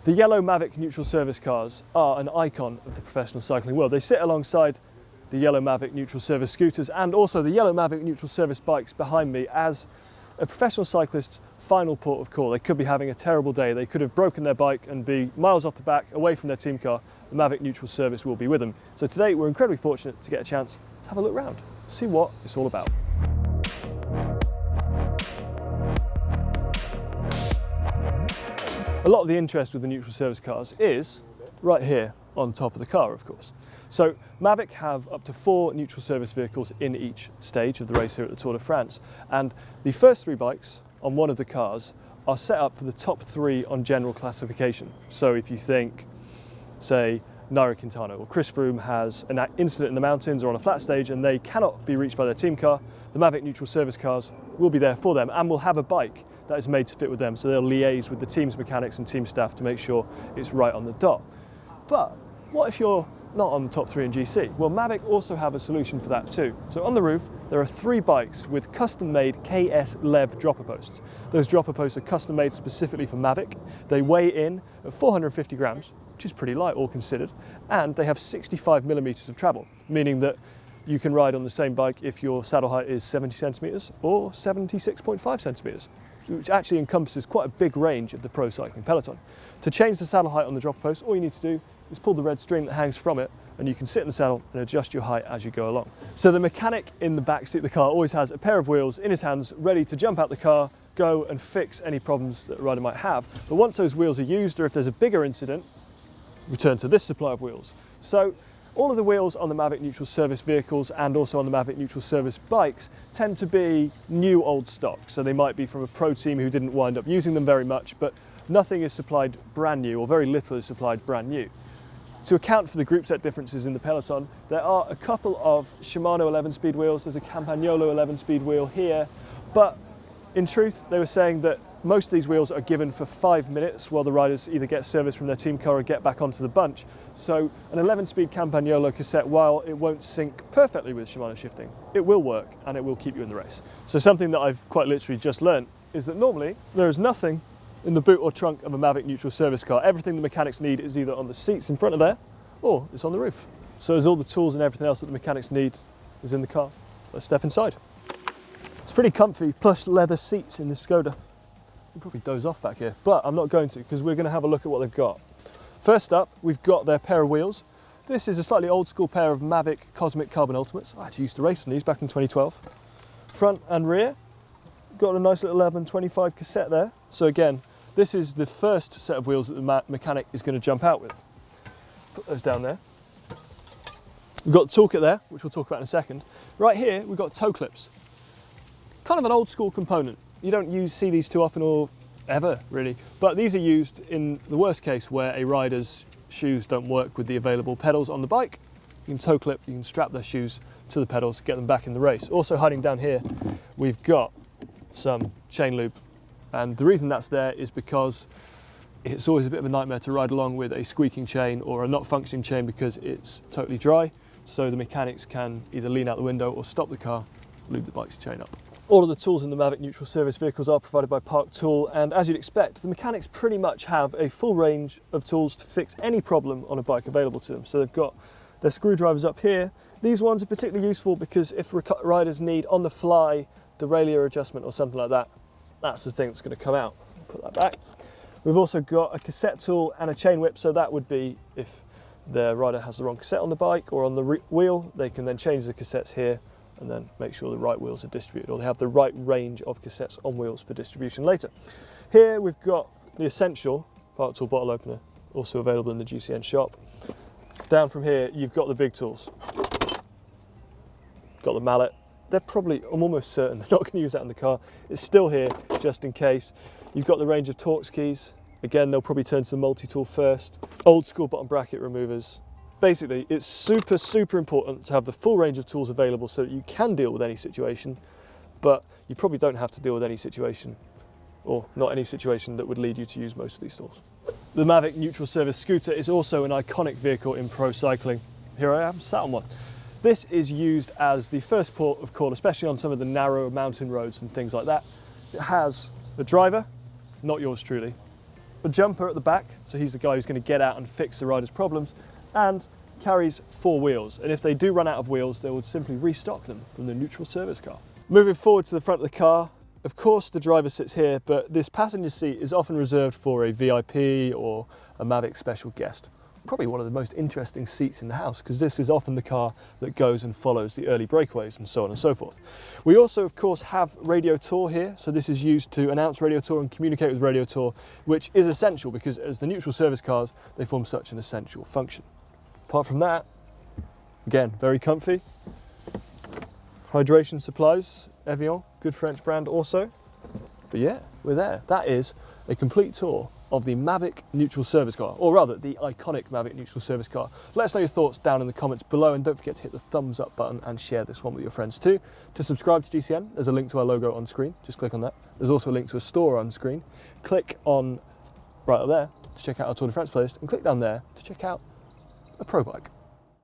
The yellow Mavic neutral service cars are an icon of the professional cycling world. They sit alongside the yellow Mavic neutral service scooters and also the yellow Mavic neutral service bikes behind me as a professional cyclist's final port of call. They could be having a terrible day. They could have broken their bike and be miles off the back, away from their team car. The Mavic neutral service will be with them. So today we're incredibly fortunate to get a chance to have a look around, see what it's all about. A lot of the interest with the neutral service cars is right here on top of the car, of course. So Mavic have up to 4 neutral service vehicles in each stage of the race here at the Tour de France. And the first 3 bikes on one of the cars are set up for the top 3 on general classification. So if you think, say, Nairo Quintana or Chris Froome has an incident in the mountains or on a flat stage and they cannot be reached by their team car, the Mavic neutral service cars will be there for them and will have a bike that is made to fit with them, so they'll liaise with the team's mechanics and team staff to make sure it's right on the dot. But what if you're not on the top 3 in GC? Well, Mavic also have a solution for that too. So on the roof, there are 3 bikes with custom-made KS Lev dropper posts. Those dropper posts are custom-made specifically for Mavic. They weigh in at 450 grams, which is pretty light all considered, and they have 65 millimeters of travel, meaning that you can ride on the same bike if your saddle height is 70 centimeters or 76.5 centimeters. Which actually encompasses quite a big range of the pro cycling peloton. To change the saddle height on the dropper post, all you need to do is pull the red string that hangs from it and you can sit in the saddle and adjust your height as you go along. So the mechanic in the back seat of the car always has a pair of wheels in his hands ready to jump out the car, go and fix any problems that a rider might have. But once those wheels are used, or if there's a bigger incident, return to this supply of wheels. So all of the wheels on the Mavic neutral service vehicles and also on the Mavic neutral service bikes tend to be new old stock. So they might be from a pro team who didn't wind up using them very much, but nothing is supplied brand new, or very little is supplied brand new. To account for the group set differences in the peloton, there are a couple of Shimano 11-speed wheels. There's a Campagnolo 11-speed wheel here, but in truth, they were saying that most of these wheels are given for 5 minutes while the riders either get service from their team car or get back onto the bunch. So an 11-speed Campagnolo cassette, while it won't sync perfectly with Shimano shifting, it will work and it will keep you in the race. So something that I've quite literally just learned is that normally there is nothing in the boot or trunk of a Mavic neutral service car. Everything the mechanics need is either on the seats in front of there or it's on the roof. So there's all the tools and everything else that the mechanics need is in the car. Let's step inside. It's pretty comfy, plush leather seats in this Skoda. You'll probably doze off back here, but I'm not going to because we're going to have a look at what they've got. First up, we've got their pair of wheels. This is a slightly old school pair of Mavic Cosmic Carbon Ultimates. I actually used to race on these back in 2012. Front and rear, got a nice little 1125 cassette there. So again, this is the first set of wheels that the mechanic is going to jump out with. Put those down there. We've got the toolkit there, which we'll talk about in a second. Right here, we've got toe clips. Kind of an old school component. You don't see these too often or ever really, but these are used in the worst case where a rider's shoes don't work with the available pedals on the bike. You can toe clip, you can strap their shoes to the pedals, get them back in the race. Also hiding down here, we've got some chain lube, and the reason that's there is because it's always a bit of a nightmare to ride along with a squeaking chain or a not functioning chain because it's totally dry, so the mechanics can either lean out the window or stop the car, lube the bike's chain up. All of the tools in the Mavic neutral service vehicles are provided by Park Tool, and as you'd expect, the mechanics pretty much have a full range of tools to fix any problem on a bike available to them. So they've got their screwdrivers up here. These ones are particularly useful because if riders need on the fly derailleur adjustment or something like that, that's the thing that's going to come out. Put that back. We've also got a cassette tool and a chain whip, so that would be if the rider has the wrong cassette on the bike or on the wheel, they can then change the cassettes here and then make sure the right wheels are distributed, or they have the right range of cassettes on wheels for distribution later. Here we've got the essential Park Tool bottle opener, also available in the GCN shop. Down from here, you've got the big tools. Got the mallet. They're probably, I'm almost certain they're not going to use that in the car. It's still here, just in case. You've got the range of Torx keys. Again, they'll probably turn to the multi-tool first. Old school bottom bracket removers. Basically, it's super, super important to have the full range of tools available so that you can deal with any situation, but you probably don't have to deal with any situation, or not any situation that would lead you to use most of these tools. The Mavic neutral service scooter is also an iconic vehicle in pro cycling. Here I am, sat on one. This is used as the first port of call, especially on some of the narrow mountain roads and things like that. It has a driver, not yours truly, a jumper at the back, so he's the guy who's going to get out and fix the rider's problems, and carries 4 wheels. And if they do run out of wheels, they will simply restock them from the neutral service car. Moving forward to the front of the car, of course the driver sits here, but this passenger seat is often reserved for a VIP or a Mavic special guest. Probably one of the most interesting seats in the house, because this is often the car that goes and follows the early breakaways and so on and so forth. We also of course have Radio Tour here, so this is used to announce Radio Tour and communicate with Radio Tour, which is essential because as the neutral service cars, they form such an essential function. Apart from that, again, very comfy. Hydration supplies, Evian, good French brand also. But yeah, we're there. That is a complete tour of the Mavic neutral service car, or rather the iconic Mavic neutral service car. Let us know your thoughts down in the comments below, and don't forget to hit the thumbs up button and share this one with your friends too. To subscribe to GCN, there's a link to our logo on screen, just click on that. There's also a link to a store on screen. Click on right up there to check out our Tour de France playlist, and click down there to check out a pro bike.